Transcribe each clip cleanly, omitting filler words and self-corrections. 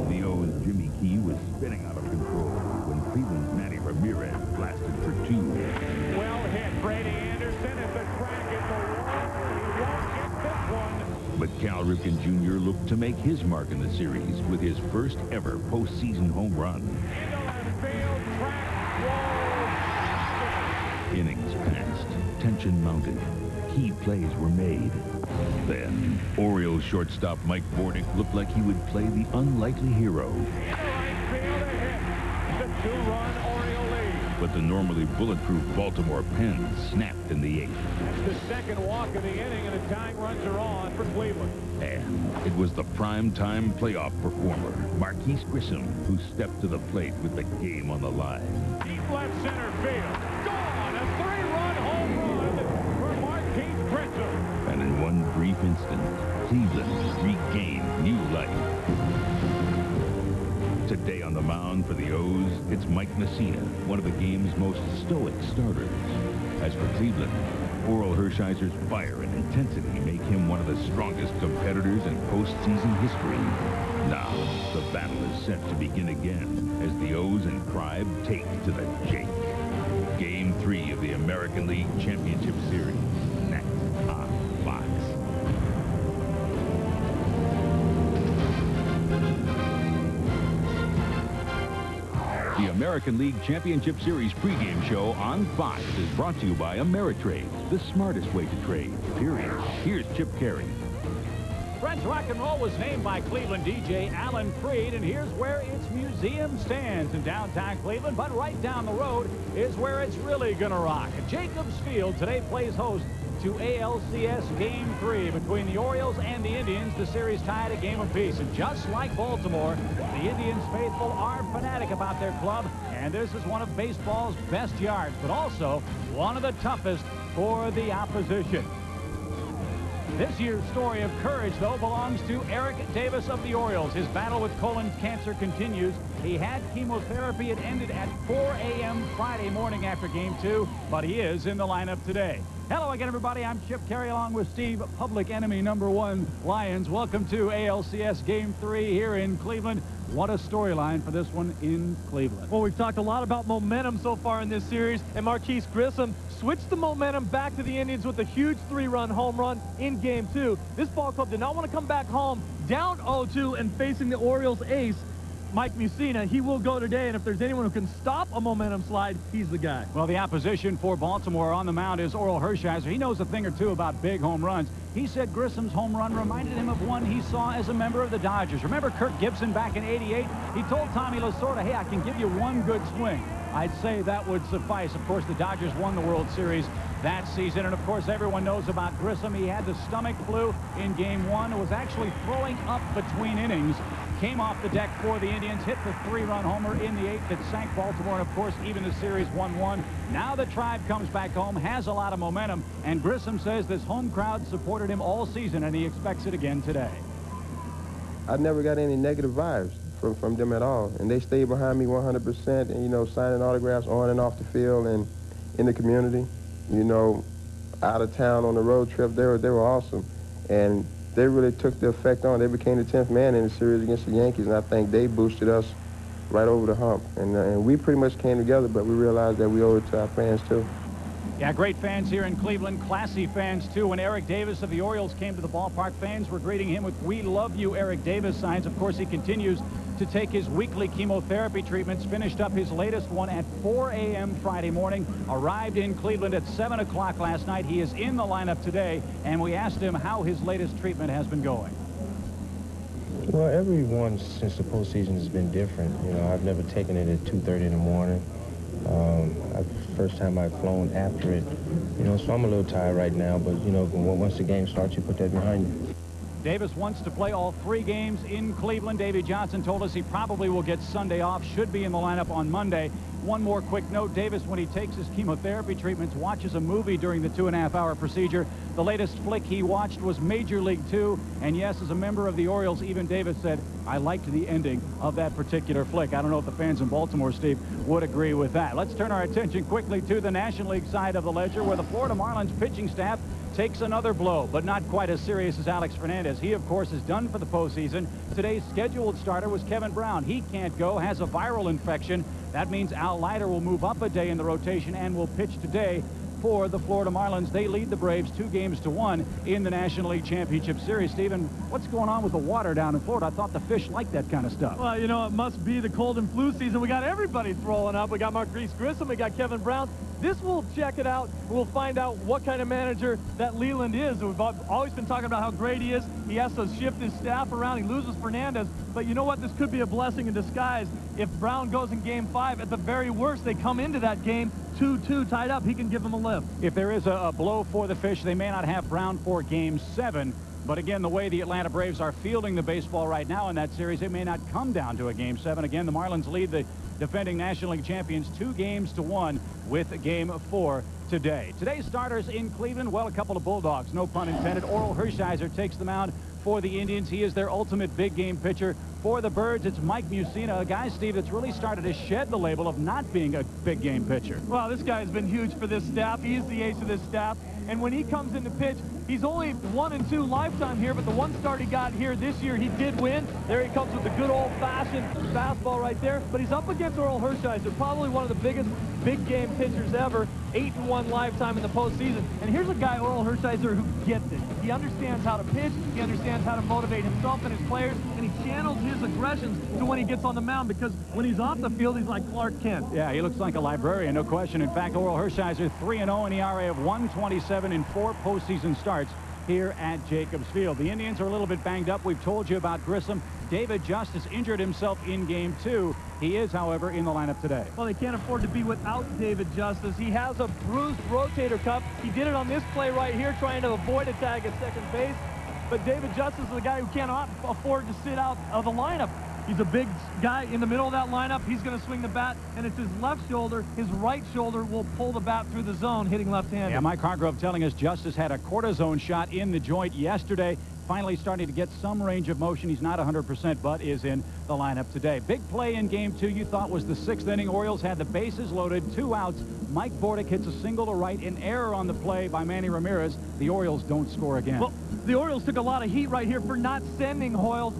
The O's Jimmy Key was spinning out of control when Cleveland's Manny Ramirez blasted for 2. Well hit, Brady Anderson at the crack in the wall. He won't get this one. But Cal Ripken Jr. looked to make his mark in the series with his first ever postseason home run. Into left field, track, wall. Innings passed, tension mounted, key plays were made. Then, Orioles shortstop Mike Bordick looked like he would play the unlikely hero. Into right field, a hit. The 2-run Oriole lead. But the normally bulletproof Baltimore pen snapped in the 8th. That's the second walk of the inning, and the tying runs are on for Cleveland. And it was the prime-time playoff performer, Marquise Grissom, who stepped to the plate with the game on the line. Deep left center field. Gone! A 3-run home run for Marquise Grissom. And in one brief instant, Cleveland regained new life. Today on the mound for the O's, it's Mike Messina, one of the game's most stoic starters. As for Cleveland, Orel Hershiser's fire and intensity make him one of the strongest competitors in postseason history. Now, the battle is set to begin again as the O's and Tribe take to the Jake. Game 3 of the American League Championship Series, next on Fox. The American League Championship Series pregame show on Fox is brought to you by Ameritrade, the smartest way to trade, period. Here's Chip Carey. French Rock and Roll was named by Cleveland DJ Alan Freed, and here's where its museum stands in downtown Cleveland, but right down the road is where it's really going to rock. Jacobs Field today plays host to ALCS Game 3 between the Orioles and the Indians. The series tied a game apiece, and just like Baltimore, the Indians faithful are fanatic about their club, and this is one of baseball's best yards, but also one of the toughest for the opposition. This year's story of courage, though, belongs to Eric Davis of the Orioles. His battle with colon cancer continues. He had chemotherapy. It ended at 4 a.m. Friday morning after Game 2, but he is in the lineup today. Hello again, everybody. I'm Chip Carey along with Steve, public enemy #1 Lions. Welcome to ALCS Game 3 here in Cleveland. What a storyline for this one in Cleveland. Well, we've talked a lot about momentum so far in this series, and Marquise Grissom switched the momentum back to the Indians with a huge 3-run home run in Game 2. This ball club did not want to come back home down 0-2 and facing the Orioles ace, Mike Messina. He will go today, and if there's anyone who can stop a momentum slide, he's the guy. Well, the opposition for Baltimore on the mound is Orel Hershiser. He knows a thing or two about big home runs. He said Grissom's home run reminded him of one he saw as a member of the Dodgers. Remember Kirk Gibson back in '88? He told Tommy Lasorda, hey, I can give you one good swing. I'd say that would suffice. Of course, the Dodgers won the World Series that season, and of course everyone knows about Grissom. He had the stomach flu in Game 1. It was actually throwing up between innings. Came off the deck for the Indians, hit the 3-run homer in the 8th that sank Baltimore, and of course even the series 1-1. Now the Tribe comes back home, has a lot of momentum, and Grissom says this home crowd supported him all season, and he expects it again today. I never got any negative vibes from them at all, and they stayed behind me 100%, and, you know, signing autographs on and off the field and in the community, you know, out of town on the road trip. They were awesome, and they really took the effect on. They became the 10th man in the series against the Yankees, and I think they boosted us right over the hump. And we pretty much came together, but we realized that we owe it to our fans, too. Yeah, great fans here in Cleveland, classy fans, too. When Eric Davis of the Orioles came to the ballpark, fans were greeting him with "We love you, Eric Davis" signs. Of course, he continues to take his weekly chemotherapy treatments, finished up his latest one at 4 a.m. Friday morning, arrived in Cleveland at 7 o'clock last night. He is in the lineup today, and we asked him how his latest treatment has been going. Well, everyone since the postseason has been different. You know, I've never taken it at 2:30 in the morning. First time I've flown after it. You know, so I'm a little tired right now, but, you know, once the game starts, you put that behind you. Davis wants to play all 3 games in Cleveland. Davey Johnson told us he probably will get Sunday off, should be in the lineup on Monday. One more quick note, Davis, when he takes his chemotherapy treatments, watches a movie during the 2.5-hour procedure. The latest flick he watched was Major League 2, and yes, as a member of the Orioles, even Davis said, I liked the ending of that particular flick. I don't know if the fans in Baltimore, Steve, would agree with that. Let's turn our attention quickly to the National League side of the ledger, where the Florida Marlins pitching staff takes another blow, but not quite as serious as Alex Fernandez. He, of course, is done for the postseason. Today's scheduled starter was Kevin Brown. He can't go, has a viral infection. That means Al Leiter will move up a day in the rotation and will pitch today for the Florida Marlins. They lead the Braves 2-1 in the National League Championship Series. Stephen, what's going on with the water down in Florida? I thought the fish liked that kind of stuff. Well, you know, it must be the cold and flu season. We got everybody throwing up. We got Marquise Grissom. We got Kevin Brown. This will check it out. We'll find out what kind of manager that Leland is. We've always been talking about how great he is. He has to shift his staff around. He loses Fernandez. But you know what? This could be a blessing in disguise. If Brown goes in Game 5, at the very worst, they come into that game 2-2 tied up. He can give them a lift. If there is a blow for the fish, they may not have Brown for Game 7. But again, the way the Atlanta Braves are fielding the baseball right now in that series, it may not come down to a Game 7. Again, the Marlins lead the defending National League champions 2-1 with Game 4 today. Today's starters in Cleveland, well, a couple of Bulldogs, no pun intended. Orel Hershiser takes the mound for the Indians. He is their ultimate big game pitcher. For the Birds, it's Mike Mussina, a guy, Steve, that's really started to shed the label of not being a big game pitcher. Well, this guy has been huge for this staff. He is the ace of this staff. And when he comes in to pitch, he's only 1 and 2 lifetime here, but the one start he got here this year, he did win. There he comes with the good old-fashioned fastball right there. But he's up against Orel Hershiser, probably one of the biggest big game pitchers ever. 8-1 lifetime in the postseason. And here's a guy, Orel Hershiser, who gets it. He understands how to pitch. He understands how to motivate himself and his players. And he channels his aggressions to when he gets on the mound, because when he's off the field, he's like Clark Kent. Yeah, he looks like a librarian, no question. In fact, Orel Hershiser, 3-0 in ERA of 1.27 in 4 postseason starts here at Jacobs Field. The Indians are a little bit banged up. We've told you about Grissom. David Justice injured himself in Game 2. He is, however, in the lineup today. Well, they can't afford to be without David Justice. He has a bruised rotator cuff. He did it on this play right here, trying to avoid a tag at second base. But David Justice is a guy who cannot afford to sit out of the lineup. He's a big guy in the middle of that lineup. He's going to swing the bat, and it's his left shoulder. His right shoulder will pull the bat through the zone, hitting left-handed. Yeah, Mike Hargrove telling us Justice had a cortisone shot in the joint yesterday. Finally starting to get some range of motion. He's not 100%, but is in the lineup today. Big play in Game 2 you thought was the 6th inning. Orioles had the bases loaded, 2 outs. Mike Bordick hits a single to right, an error on the play by Manny Ramirez. The Orioles don't score again. Well, the Orioles took a lot of heat right here for not sending Hoyle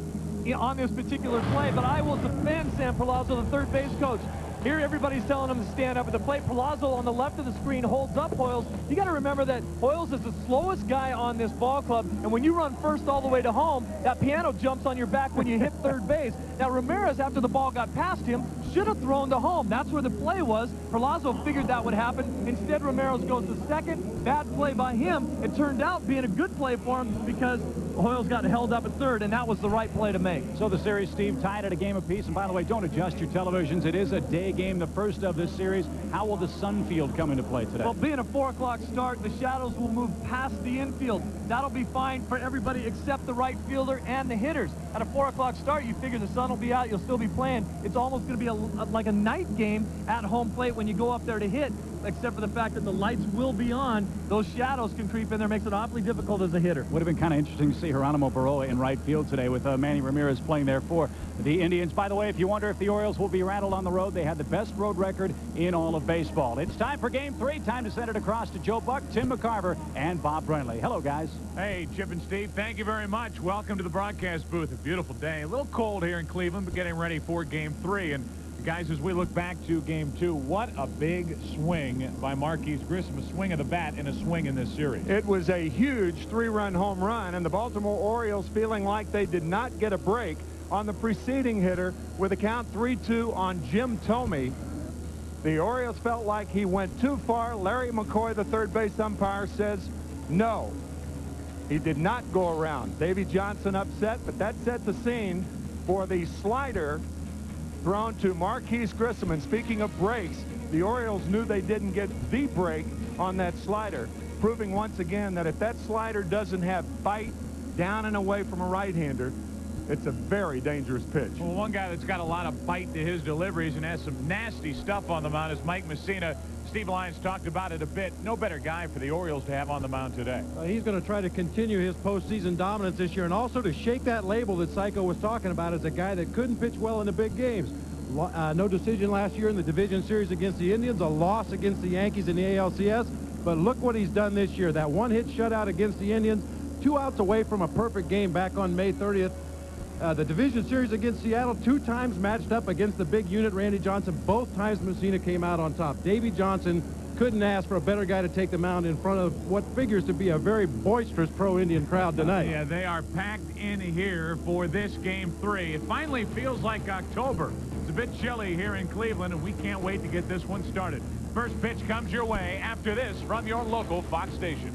on this particular play, but I will defend Sam Palazzo, the third base coach. Here everybody's telling him to stand up at the plate. Palazzo on the left of the screen holds up Hoyles. You got to remember that Hoyles is the slowest guy on this ball club, and when you run first all the way to home, that piano jumps on your back when you hit third base. Now Ramirez, after the ball got past him, should have thrown to home. That's where the play was. Palazzo figured that would happen. Instead, Ramirez goes to second. Bad play by him. It turned out being a good play for him because Hoyles got held up at third, and that was the right play to make. So the series, Steve, tied at a game apiece. And by the way, don't adjust your televisions. It is a day game, the first of this series. How will the Sun field come into play today? Well, being a 4 o'clock start, the shadows will move past the infield. That'll be fine for everybody except the right fielder and the hitters. At a 4 o'clock start, you figure the sun will be out, you'll still be playing. It's almost going to be like a night game at home plate when you go up there to hit, except for the fact that the lights will be on. Those shadows can creep in there, makes it awfully difficult as a hitter. Would have been kind of interesting to see Geronimo Baroa in right field today with Manny Ramirez playing there for the Indians. By the way, if you wonder if the Orioles will be rattled on the road, they had the best road record in all of baseball. It's time for Game 3. Time to send it across to Joe Buck, Tim McCarver, and Bob Brentley. Hello, guys. Hey, Chip and Steve, thank you very much. Welcome to the broadcast booth. A beautiful day. A little cold here in Cleveland, but getting ready for Game 3. And guys, as we look back to Game 2, what a big swing by Marquise Grissom, a swing of the bat and a swing in this series. It was a huge 3-run home run, and the Baltimore Orioles feeling like they did not get a break on the preceding hitter with a count 3-2 on Jim Thome. The Orioles felt like he went too far. Larry McCoy, the third base umpire, says no. He did not go around. Davey Johnson upset, but that set the scene for the slider thrown to Marquise Grissom. And speaking of breaks, the Orioles knew they didn't get the break on that slider, proving once again that if that slider doesn't have bite down and away from a right-hander, it's a very dangerous pitch. Well, one guy that's got a lot of bite to his deliveries and has some nasty stuff on the mound is Mike Mussina. Steve Lyons talked about it a bit. No better guy for the Orioles to have on the mound today. He's going to try to continue his postseason dominance this year and also to shake that label that Psycho was talking about as a guy that couldn't pitch well in the big games. No decision last year in the division series against the Indians, a loss against the Yankees in the ALCS. but look what he's done this year. That one-hit shutout against the Indians, 2 outs away from a perfect game back on May 30th. The division series against Seattle, 2 times matched up against the big unit, Randy Johnson. Both times Messina came out on top. Davey Johnson couldn't ask for a better guy to take the mound in front of what figures to be a very boisterous pro-Indian crowd tonight. Yeah, they are packed in here for this Game 3. It finally feels like October. It's a bit chilly here in Cleveland, and we can't wait to get this one started. First pitch comes your way after this from your local Fox station.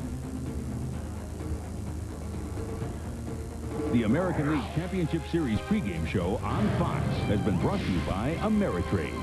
The American League Championship Series pregame show on Fox has been brought to you by Ameritrade.